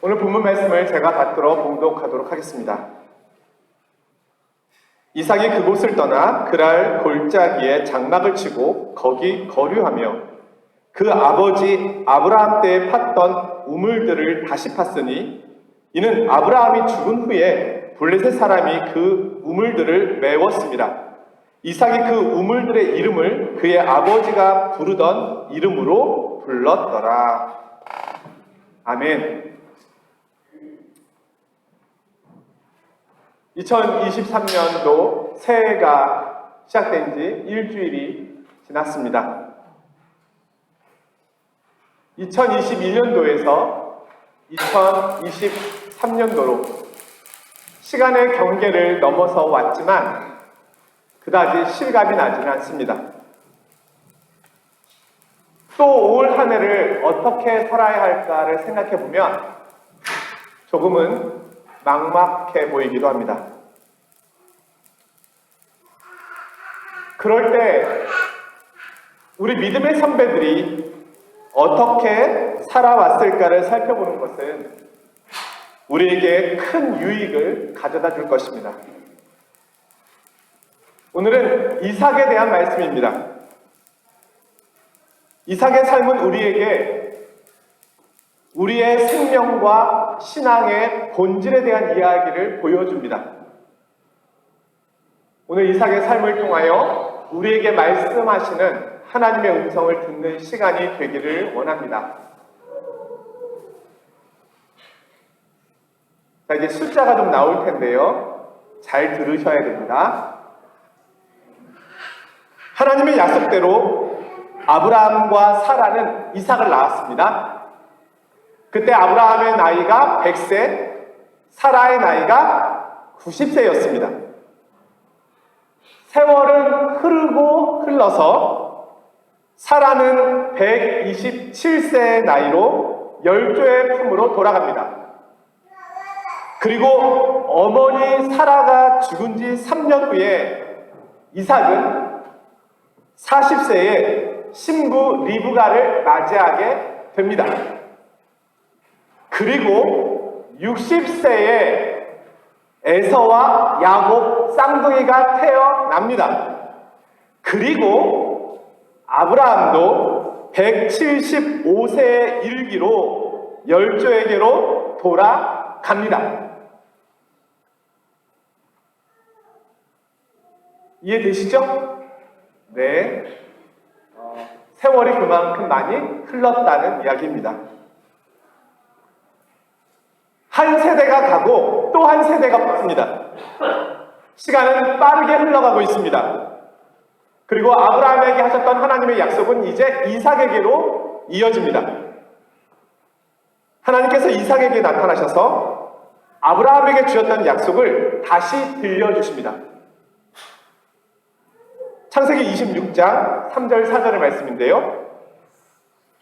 오늘 본문 말씀을 제가 받들어 봉독하도록 하겠습니다. 이삭이 그곳을 떠나 그랄 골짜기에 장막을 치고 거기 거류하며 그 아버지 아브라함 때에 팠던 우물들을 다시 팠으니 이는 아브라함이 죽은 후에 블레셋 사람이 그 우물들을 메웠습니다. 이삭이 그 우물들의 이름을 그의 아버지가 부르던 이름으로 불렀더라. 아멘. 2023년도 새해가 시작된 지 일주일이 지났습니다. 2021년도에서 2023년도로 시간의 경계를 넘어서 왔지만 그다지 실감이 나지는 않습니다. 또 올 한 해를 어떻게 살아야 할까를 생각해 보면 조금은 막막해 보이기도 합니다. 그럴 때 우리 믿음의 선배들이 어떻게 살아왔을까를 살펴보는 것은 우리에게 큰 유익을 가져다 줄 것입니다. 오늘은 이삭에 대한 말씀입니다. 이삭의 삶은 우리에게 우리의 생명과 신앙의 본질에 대한 이야기를 보여줍니다. 오늘 이삭의 삶을 통하여 우리에게 말씀하시는 하나님의 음성을 듣는 시간이 되기를 원합니다. 자, 이제 숫자가 좀 나올 텐데요. 잘 들으셔야 됩니다. 하나님의 약속대로 아브라함과 사라는 이삭을 낳았습니다. 그때 아브라함의 나이가 100세, 사라의 나이가 90세였습니다. 세월은 흐르고 흘러서 사라는 127세의 나이로 열조의 품으로 돌아갑니다. 그리고 어머니 사라가 죽은 지 3년 후에 이삭은 40세에 신부 리브가를 맞이하게 됩니다. 그리고 60세에 에서와 야곱 쌍둥이가 태어납니다. 그리고 아브라함도 175세에 이르기로 열조에게로 돌아갑니다. 이해되시죠? 네. 세월이 그만큼 많이 흘렀다는 이야기입니다. 한 세대가 가고 또 한 세대가 왔습니다. 시간은 빠르게 흘러가고 있습니다. 그리고 아브라함에게 하셨던 하나님의 약속은 이제 이삭에게로 이어집니다. 하나님께서 이삭에게 나타나셔서 아브라함에게 주셨던 약속을 다시 들려주십니다. 창세기 26장 3절 4절의 말씀인데요.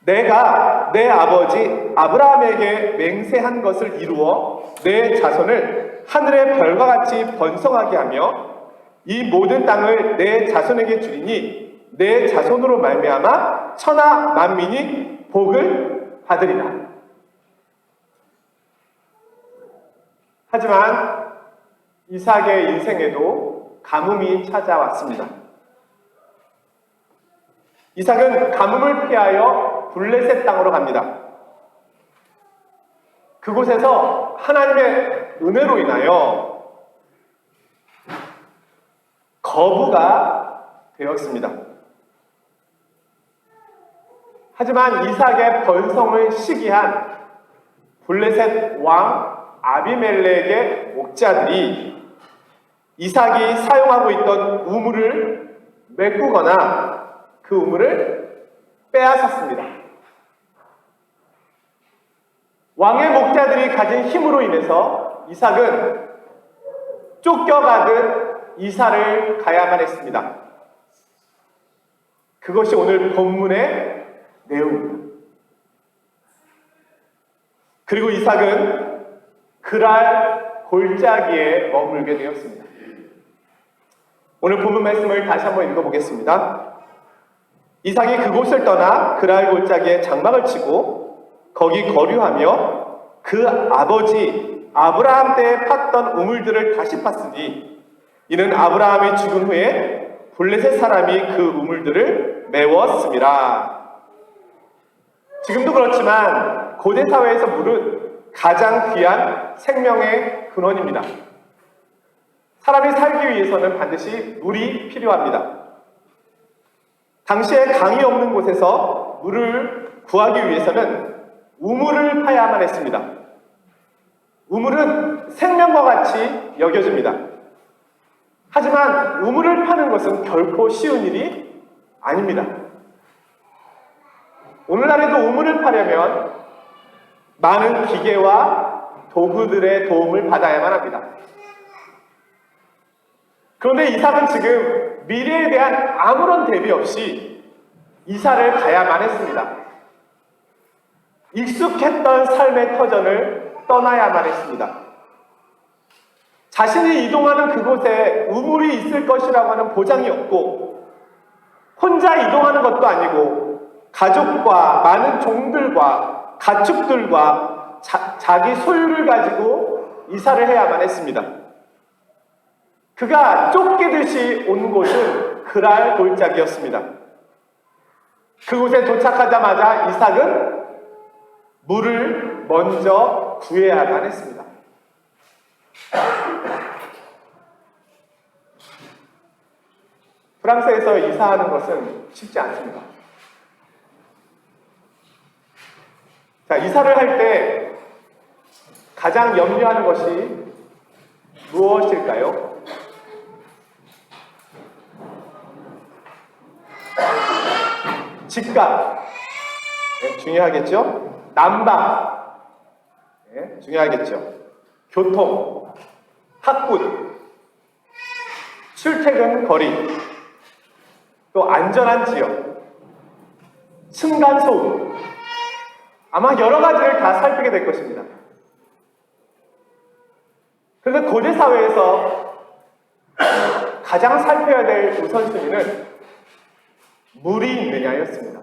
내가 내 아버지 아브라함에게 맹세한 것을 이루어 내 자손을 하늘의 별과 같이 번성하게 하며 이 모든 땅을 내 자손에게 주리니 내 자손으로 말미암아 천하 만민이 복을 받으리라. 하지만 이삭의 인생에도 가뭄이 찾아왔습니다. 이삭은 가뭄을 피하여 블레셋 땅으로 갑니다. 그곳에서 하나님의 은혜로 인하여 거부가 되었습니다. 하지만 이삭의 번성을 시기한 블레셋 왕 아비멜렉의 목자들이 이삭이 사용하고 있던 우물을 메꾸거나 그 우물을 빼앗았습니다. 왕의 목자들이 가진 힘으로 인해서 이삭은 쫓겨가듯 이사를 가야만 했습니다. 그것이 오늘 본문의 내용입니다. 그리고 이삭은 그랄 골짜기에 머물게 되었습니다. 오늘 본문 말씀을 다시 한번 읽어보겠습니다. 이삭이 그곳을 떠나 그랄 골짜기에 장막을 치고 거기 거류하며 그 아버지 아브라함 때에 팠던 우물들을 다시 팠으니 이는 아브라함이 죽은 후에 블레셋 사람이 그 우물들을 메웠습니다. 지금도 그렇지만 고대 사회에서 물은 가장 귀한 생명의 근원입니다. 사람이 살기 위해서는 반드시 물이 필요합니다. 당시에 강이 없는 곳에서 물을 구하기 위해서는 우물을 파야만 했습니다. 우물은 생명과 같이 여겨집니다. 하지만 우물을 파는 것은 결코 쉬운 일이 아닙니다. 오늘날에도 우물을 파려면 많은 기계와 도구들의 도움을 받아야만 합니다. 그런데 이삭은 지금 미래에 대한 아무런 대비 없이 이사를 가야만 했습니다. 익숙했던 삶의 터전을 떠나야만 했습니다. 자신이 이동하는 그곳에 우물이 있을 것이라고 하는 보장이 없고 혼자 이동하는 것도 아니고 가족과 많은 종들과 가축들과 자기 소유를 가지고 이사를 해야만 했습니다. 그가 쫓기듯이 온 곳은 그랄 골짜기였습니다. 그곳에 도착하자마자 이삭은 물을 먼저 구해야만 했습니다. 프랑스에서 이사하는 것은 쉽지 않습니다. 자, 이사를 할 때 가장 염려하는 것이 무엇일까요? 집값, 네, 중요하겠죠? 난방, 네, 중요하겠죠? 교통, 학군, 출퇴근 거리, 또 안전한 지역, 층간소음, 아마 여러 가지를 다 살피게 될 것입니다. 그런데 고대 사회에서 가장 살펴야 될 우선순위는 물이 있느냐였습니다.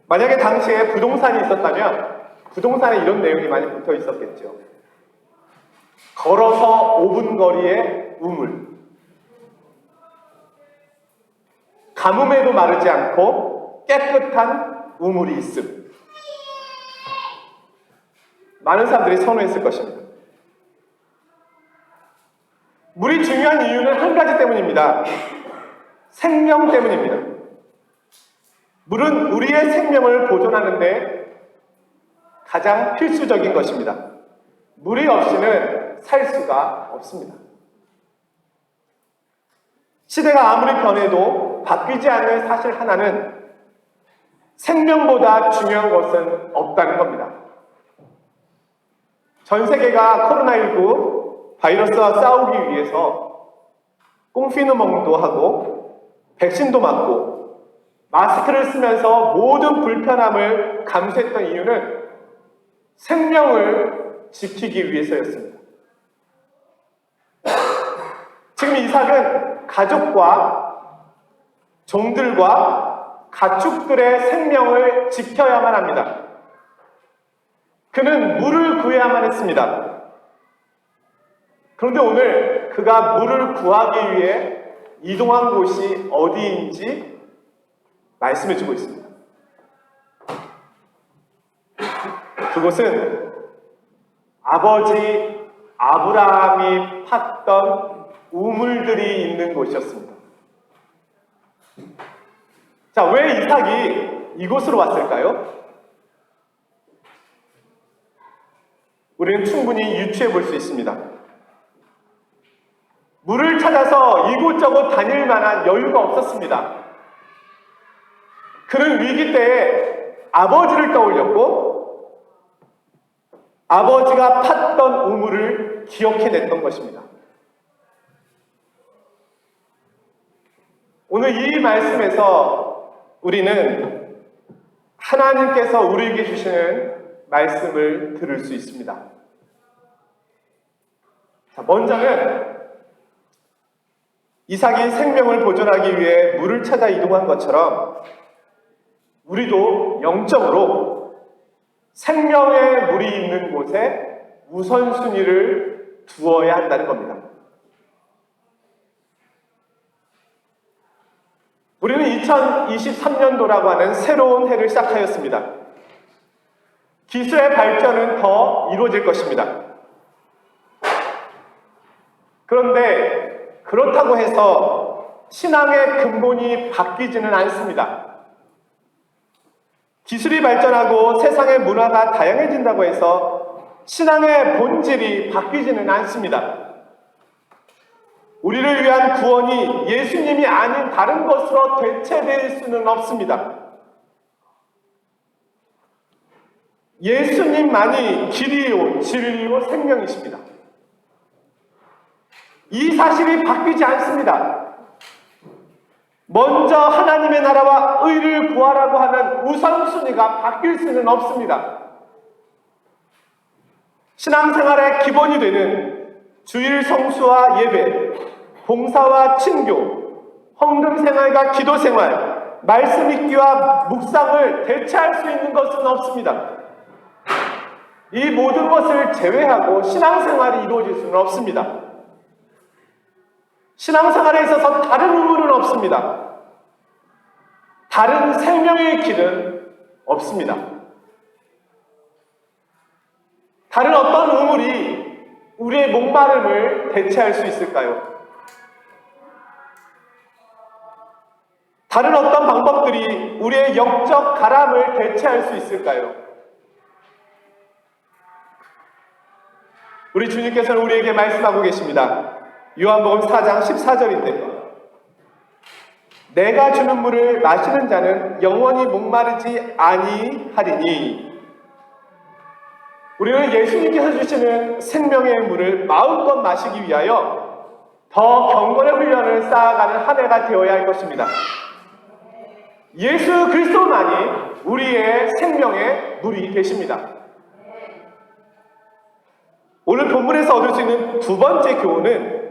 만약에 당시에 부동산이 있었다면 부동산에 이런 내용이 많이 붙어 있었겠죠. 걸어서 5분 거리의 우물, 가뭄에도 마르지 않고 깨끗한 우물이 있음. 많은 사람들이 선호했을 것입니다. 물이 중요한 이유는 한 가지 때문입니다. 생명 때문입니다. 물은 우리의 생명을 보존하는데 가장 필수적인 것입니다. 물이 없이는 살 수가 없습니다. 시대가 아무리 변해도 바뀌지 않는 사실 하나는 생명보다 중요한 것은 없다는 겁니다. 전 세계가 코로나19 바이러스와 싸우기 위해서 꽁피누멍도 하고 백신도 맞고 마스크를 쓰면서 모든 불편함을 감수했던 이유는 생명을 지키기 위해서였습니다. 지금 이삭은 가족과 종들과 가축들의 생명을 지켜야만 합니다. 그는 물을 구해야만 했습니다. 그런데 오늘 그가 물을 구하기 위해 이동한 곳이 어디인지 말씀해 주고 있습니다. 그곳은 아버지 아브라함이 팠던 우물들이 있는 곳이었습니다. 자, 왜 이삭이 이곳으로 왔을까요? 우리는 충분히 유추해 볼 수 있습니다. 물을 찾아서 이곳저곳 다닐 만한 여유가 없었습니다. 그는 위기 때에 아버지를 떠올렸고 아버지가 팠던 우물을 기억해냈던 것입니다. 오늘 이 말씀에서 우리는 하나님께서 우리에게 주시는 말씀을 들을 수 있습니다. 자, 먼저는 이삭이 생명을 보존하기 위해 물을 찾아 이동한 것처럼 우리도 영적으로 생명의 물이 있는 곳에 우선순위를 두어야 한다는 겁니다. 우리는 2023년도라고 하는 새로운 해를 시작하였습니다. 기술의 발전은 더 이루어질 것입니다. 그런데 그렇다고 해서 신앙의 근본이 바뀌지는 않습니다. 기술이 발전하고 세상의 문화가 다양해진다고 해서 신앙의 본질이 바뀌지는 않습니다. 우리를 위한 구원이 예수님이 아닌 다른 것으로 대체될 수는 없습니다. 예수님만이 길이요, 진리요, 생명이십니다. 이 사실이 바뀌지 않습니다. 먼저 하나님의 나라와 의를 구하라고 하는 우선순위가 바뀔 수는 없습니다. 신앙생활의 기본이 되는 주일 성수와 예배, 봉사와 친교, 헌금생활과 기도생활, 말씀 읽기와 묵상을 대체할 수 있는 것은 없습니다. 이 모든 것을 제외하고 신앙생활이 이루어질 수는 없습니다. 신앙생활에 있어서 다른 의무는 없습니다. 다른 생명의 길은 없습니다. 다른 어떤 우물이 우리의 목마름을 대체할 수 있을까요? 다른 어떤 방법들이 우리의 영적 가람을 대체할 수 있을까요? 우리 주님께서는 우리에게 말씀하고 계십니다. 요한복음 4장 14절인데 내가 주는 물을 마시는 자는 영원히 목마르지 아니하리니. 우리는 예수님께서 주시는 생명의 물을 마음껏 마시기 위하여 더 경건의 훈련을 쌓아가는 한 해가 되어야 할 것입니다. 예수 그리스도만이 우리의 생명의 물이 되십니다. 오늘 본문에서 얻을 수 있는 두 번째 교훈은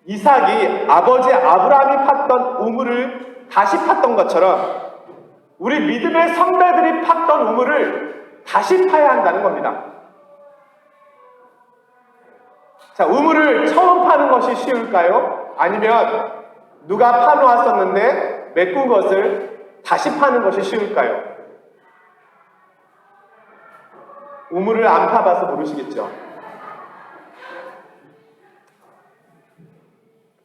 이삭이 아버지 아브라함이 팠던 우물을 다시 팠던 것처럼 우리 믿음의 선배들이 팠던 우물을 다시 파야 한다는 겁니다. 자, 우물을 처음 파는 것이 쉬울까요? 아니면 누가 파놓았었는데 메꾼 것을 다시 파는 것이 쉬울까요? 우물을 안 파봐서 모르시겠죠?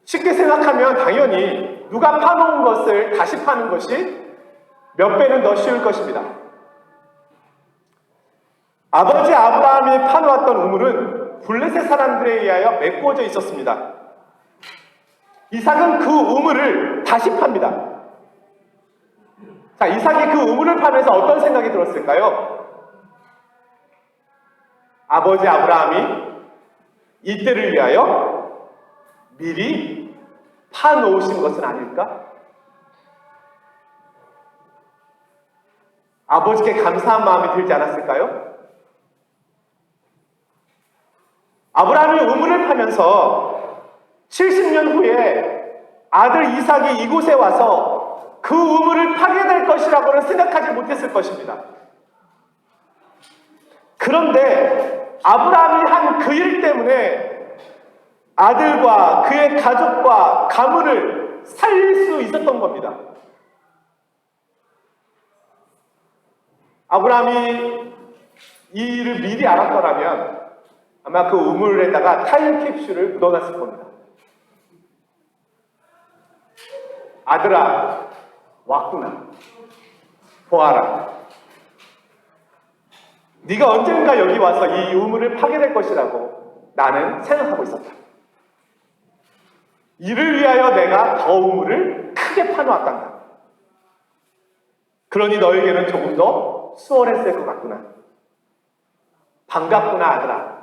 쉽게 생각하면 당연히 누가 파놓은 것을 다시 파는 것이 몇 배는 더 쉬울 것입니다. 아버지 아브라함이 파놓았던 우물은 블레셋 사람들에 의하여 메꾸어져 있었습니다. 이삭은 그 우물을 다시 팝니다. 자, 이삭이 그 우물을 파면서 어떤 생각이 들었을까요? 아버지 아브라함이 이때를 위하여 미리 파놓으신 것은 아닐까? 아버지께 감사한 마음이 들지 않았을까요? 아브라함이 우물을 파면서 70년 후에 아들 이삭이 이곳에 와서 그 우물을 파게 될 것이라고는 생각하지 못했을 것입니다. 그런데 아브라함이 한 그 일 때문에 아들과 그의 가족과 가문을 살릴 수 있었던 겁니다. 아브라함이 이 일을 미리 알았더라면 아마 그 우물에다가 타임캡슐을 묻어놨을 겁니다. 아들아, 왔구나. 보아라. 네가 언젠가 여기 와서 이 우물을 파게 될 것이라고 나는 생각하고 있었다. 이를 위하여 내가 더 우물을 크게 파놓았단다. 그러니 너에게는 조금 더 수월했을 것 같구나. 반갑구나, 아들아.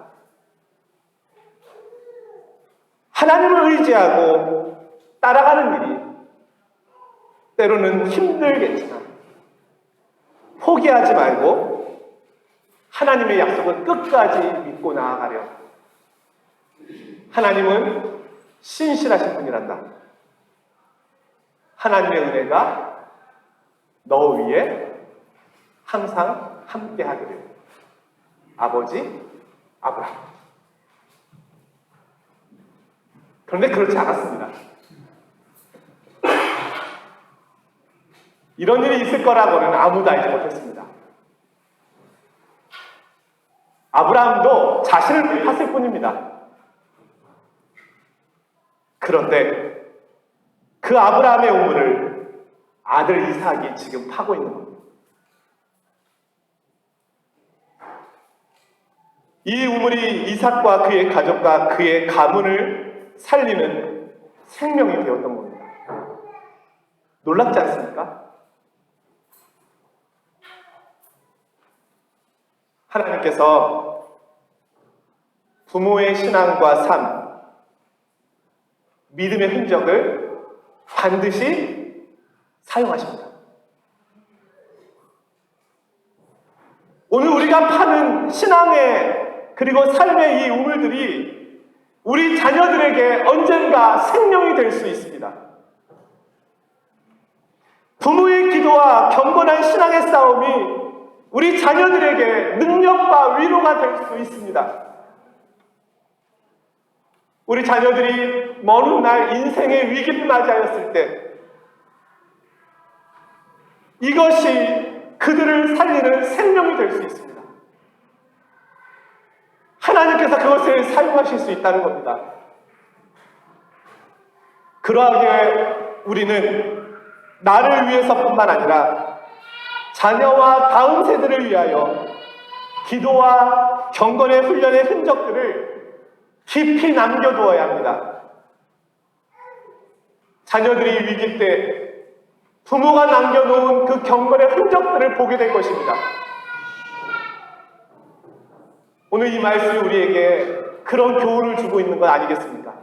하나님을 의지하고 따라가는 일이 때로는 힘들겠지만 포기하지 말고 하나님의 약속을 끝까지 믿고 나아가려. 하나님은 신실하신 분이란다. 하나님의 은혜가 너 위에 항상 함께 하기를. 아버지 아브라함. 그런데 그렇지 않았습니다. 이런 일이 있을 거라고는 아무도 알지 못했습니다. 아브라함도 자신을 팠을 뿐입니다. 그런데 그 아브라함의 우물을 아들 이삭이 지금 파고 있는 겁니다. 이 우물이 이삭과 그의 가족과 그의 가문을 살리는 생명이 되었던 겁니다. 놀랍지 않습니까? 하나님께서 부모의 신앙과 삶, 믿음의 흔적을 반드시 사용하십니다. 오늘 우리가 파는 신앙의 그리고 삶의 이 우물들이 우리 자녀들에게 언젠가 생명이 될 수 있습니다. 부모의 기도와 경건한 신앙의 싸움이 우리 자녀들에게 능력과 위로가 될 수 있습니다. 우리 자녀들이 먼 훗날 인생의 위기를 맞이하였을 때 이것이 그들을 살리는 생명이 될 수 있습니다. 하나님께서 그것을 사용하실 수 있다는 겁니다. 그러하기에 우리는 나를 위해서뿐만 아니라 자녀와 다음 세대를 위하여 기도와 경건의 훈련의 흔적들을 깊이 남겨두어야 합니다. 자녀들이 위기 때 부모가 남겨놓은 그 경건의 흔적들을 보게 될 것입니다. 오늘 이 말씀이 우리에게 그런 교훈을 주고 있는 건 아니겠습니까?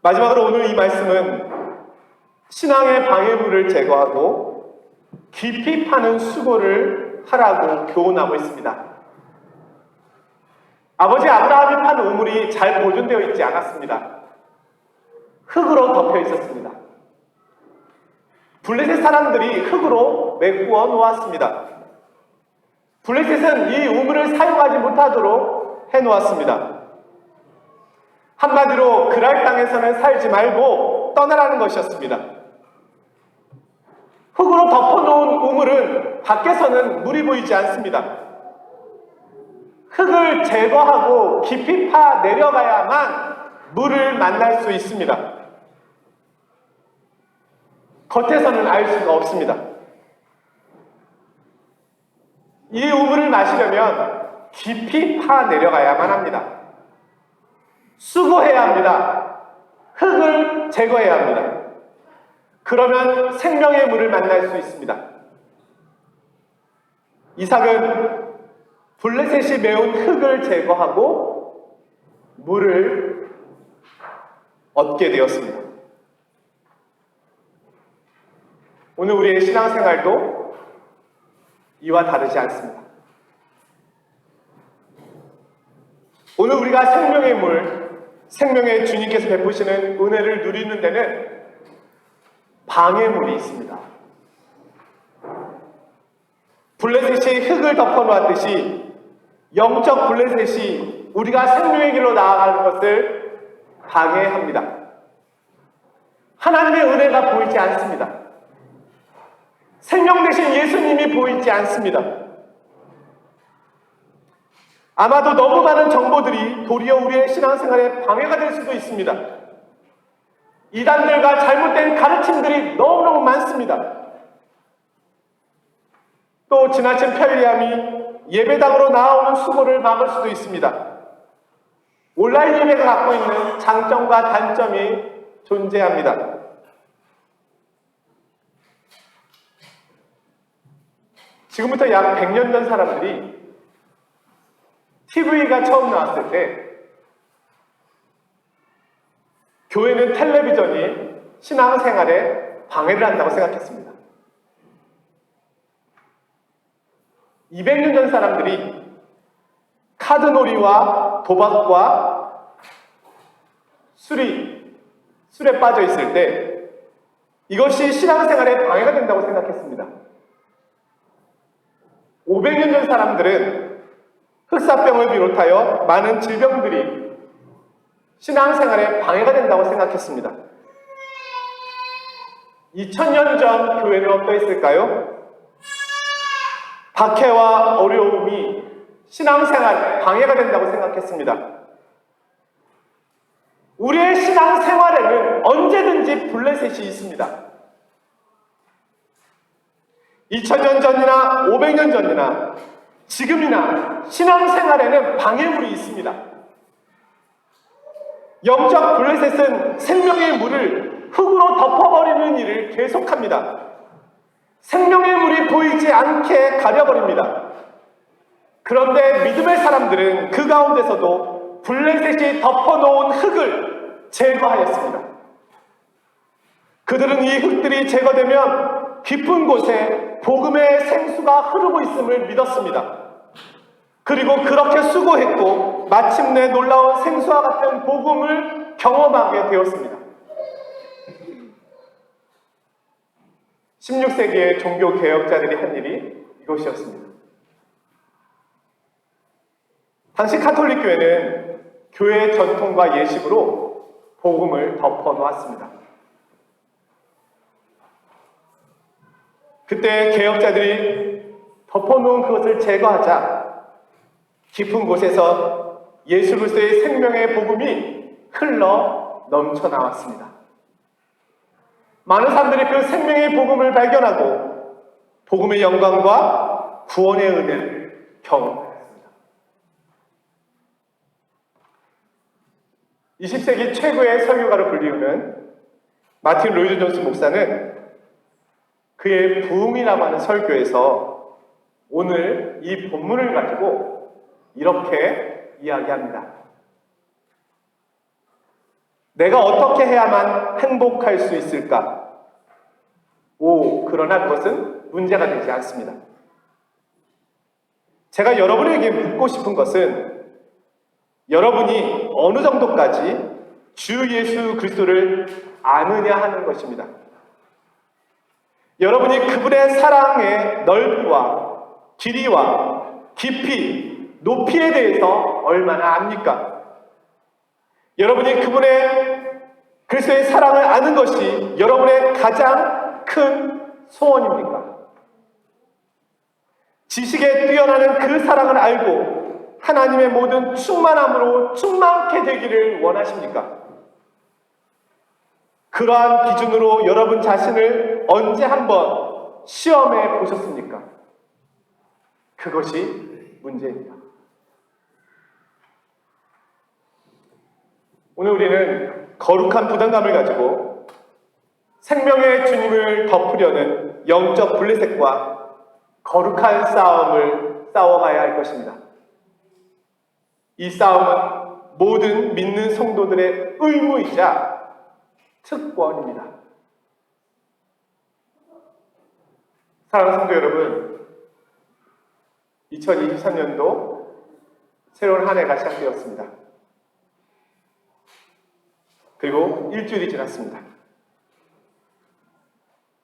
마지막으로 오늘 이 말씀은 신앙의 방해물을 제거하고 깊이 파는 수고를 하라고 교훈하고 있습니다. 아버지 아브라함이 판 우물이 잘 보존되어 있지 않았습니다. 흙으로 덮여 있었습니다. 블레셋 사람들이 흙으로 메꾸어 놓았습니다. 블레셋은 이 우물을 사용하지 못하도록 해놓았습니다. 한마디로 그랄 땅에서는 살지 말고 떠나라는 것이었습니다. 흙으로 덮어놓은 우물은 밖에서는 물이 보이지 않습니다. 흙을 제거하고 깊이 파 내려가야만 물을 만날 수 있습니다. 겉에서는 알 수가 없습니다. 이 우물을 마시려면 깊이 파 내려가야만 합니다. 수고해야 합니다. 흙을 제거해야 합니다. 그러면 생명의 물을 만날 수 있습니다. 이삭은 블레셋이 메운 흙을 제거하고 물을 얻게 되었습니다. 오늘 우리의 신앙생활도 이와 다르지 않습니다. 오늘 우리가 생명의 물, 생명의 주님께서 베푸시는 은혜를 누리는 데는 방해물이 있습니다. 블레셋이 흙을 덮어놓았듯이 영적 블레셋이 우리가 생명의 길로 나아가는 것을 방해합니다. 하나님의 은혜가 보이지 않습니다. 생명 되신 예수님이 보이지 않습니다. 아마도 너무 많은 정보들이 도리어 우리의 신앙생활에 방해가 될 수도 있습니다. 이단들과 잘못된 가르침들이 너무너무 많습니다. 또 지나친 편리함이 예배당으로 나오는 수고를 막을 수도 있습니다. 온라인 예배가 갖고 있는 장점과 단점이 존재합니다. 지금부터 약 100년 전 사람들이 TV가 처음 나왔을 때 교회는 텔레비전이 신앙생활에 방해를 한다고 생각했습니다. 200년 전 사람들이 카드놀이와 도박과 술에 빠져 있을 때 이것이 신앙생활에 방해가 된다고 생각했습니다. 500년 전 사람들은 흑사병을 비롯하여 많은 질병들이 신앙생활에 방해가 된다고 생각했습니다. 2000년 전 교회는 어떠했을까요? 박해와 어려움이 신앙생활에 방해가 된다고 생각했습니다. 우리의 신앙생활에는 언제든지 블레셋이 있습니다. 2000년 전이나 500년 전이나 지금이나 신앙생활에는 방해물이 있습니다. 영적 블레셋은 생명의 물을 흙으로 덮어버리는 일을 계속합니다. 생명의 물이 보이지 않게 가려버립니다. 그런데 믿음의 사람들은 그 가운데서도 블레셋이 덮어놓은 흙을 제거하였습니다. 그들은 이 흙들이 제거되면 깊은 곳에 복음의 생수가 흐르고 있음을 믿었습니다. 그리고 그렇게 수고했고 마침내 놀라운 생수와 같은 복음을 경험하게 되었습니다. 16세기의 종교개혁자들이 한 일이 이것이었습니다. 당시 카톨릭 교회는 교회의 전통과 예식으로 복음을 덮어놓았습니다. 그때 개혁자들이 덮어놓은 그것을 제거하자 깊은 곳에서 예수 그리스도의 생명의 복음이 흘러 넘쳐나왔습니다. 많은 사람들이 그 생명의 복음을 발견하고 복음의 영광과 구원의 은혜를 경험하였습니다. 20세기 최고의 설교가로 불리우는 마틴 로이드 존스 목사는 그의 부흥이라고 하는 설교에서 오늘 이 본문을 가지고 이렇게 이야기합니다. 내가 어떻게 해야만 행복할 수 있을까? 그러나 그것은 문제가 되지 않습니다. 제가 여러분에게 묻고 싶은 것은 여러분이 어느 정도까지 주 예수 그리스도를 아느냐 하는 것입니다. 여러분이 그분의 사랑의 넓이와 길이와 깊이, 높이에 대해서 얼마나 압니까? 여러분이 그분의 그리스도의 사랑을 아는 것이 여러분의 가장 큰 소원입니까? 지식에 뛰어나는 그 사랑을 알고 하나님의 모든 충만함으로 충만케 되기를 원하십니까? 그러한 기준으로 여러분 자신을 언제 한번 시험해 보셨습니까? 그것이 문제입니다. 오늘 우리는 거룩한 부담감을 가지고 생명의 주님을 덮으려는 영적 블레셋과 거룩한 싸움을 싸워가야 할 것입니다. 이 싸움은 모든 믿는 성도들의 의무이자 특권입니다. 사랑하는 성도 여러분, 2023년도 새로운 한 해가 시작되었습니다. 그리고 일주일이 지났습니다.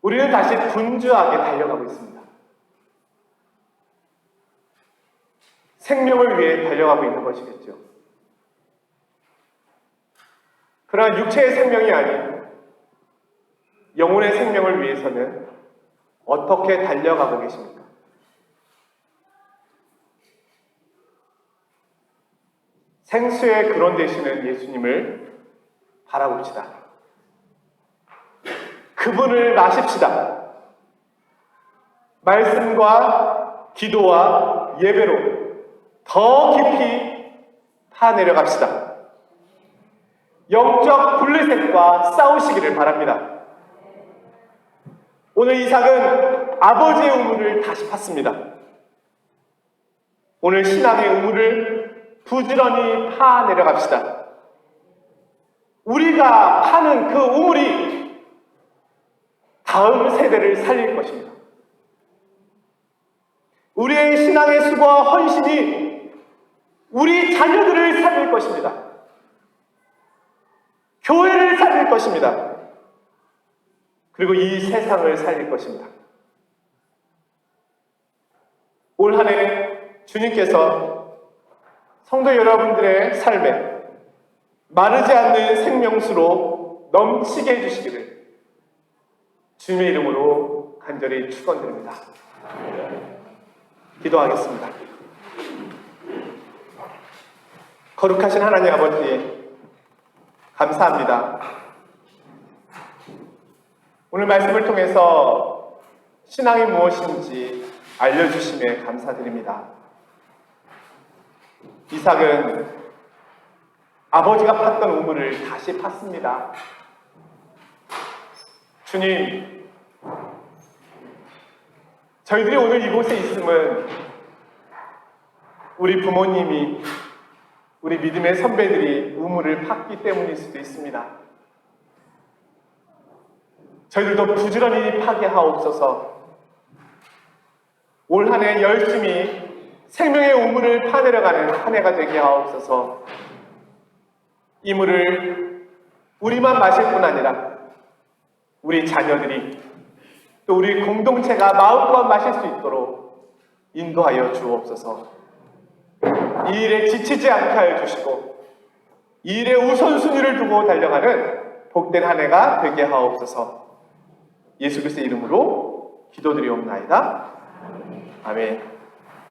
우리는 다시 분주하게 달려가고 있습니다. 생명을 위해 달려가고 있는 것이겠죠. 그러나 육체의 생명이 아닌 영혼의 생명을 위해서는 어떻게 달려가고 계십니까? 생수의 근원 되시는 예수님을 바라봅시다. 그분을 마십시다. 말씀과 기도와 예배로 더 깊이 파내려갑시다. 영적 블레셋과 싸우시기를 바랍니다. 오늘 이삭은 아버지의 우물을 다시 팠습니다. 오늘 신앙의 우물을 부지런히 파내려갑시다. 우리가 파는 그 우물이 다음 세대를 살릴 것입니다. 우리의 신앙의 수고와 헌신이 우리 자녀들을 살릴 것입니다. 교회를 살릴 것입니다. 그리고 이 세상을 살릴 것입니다. 올 한 해 주님께서 성도 여러분들의 삶에 마르지 않는 생명수로 넘치게 해주시기를 주님의 이름으로 간절히 축원드립니다. 기도하겠습니다. 거룩하신 하나님 아버지, 감사합니다. 오늘 말씀을 통해서 신앙이 무엇인지 알려주심에 감사드립니다. 이삭은 아버지가 팠던 우물을 다시 팠습니다. 주님, 저희들이 오늘 이곳에 있음은 우리 부모님이, 우리 믿음의 선배들이 우물을 팠기 때문일 수도 있습니다. 저희들도 부지런히 파게 하옵소서. 올 한 해 열심히 생명의 우물을 파내려가는 한 해가 되게 하옵소서. 이 물을 우리만 마실 뿐 아니라 우리 자녀들이 또 우리 공동체가 마음껏 마실 수 있도록 인도하여 주옵소서. 이 일에 지치지 않게 하여 주시고 이 일에 우선순위를 두고 달려가는 복된 한 해가 되게 하옵소서. 예수 그리스도의 이름으로 기도드리옵나이다. 아멘.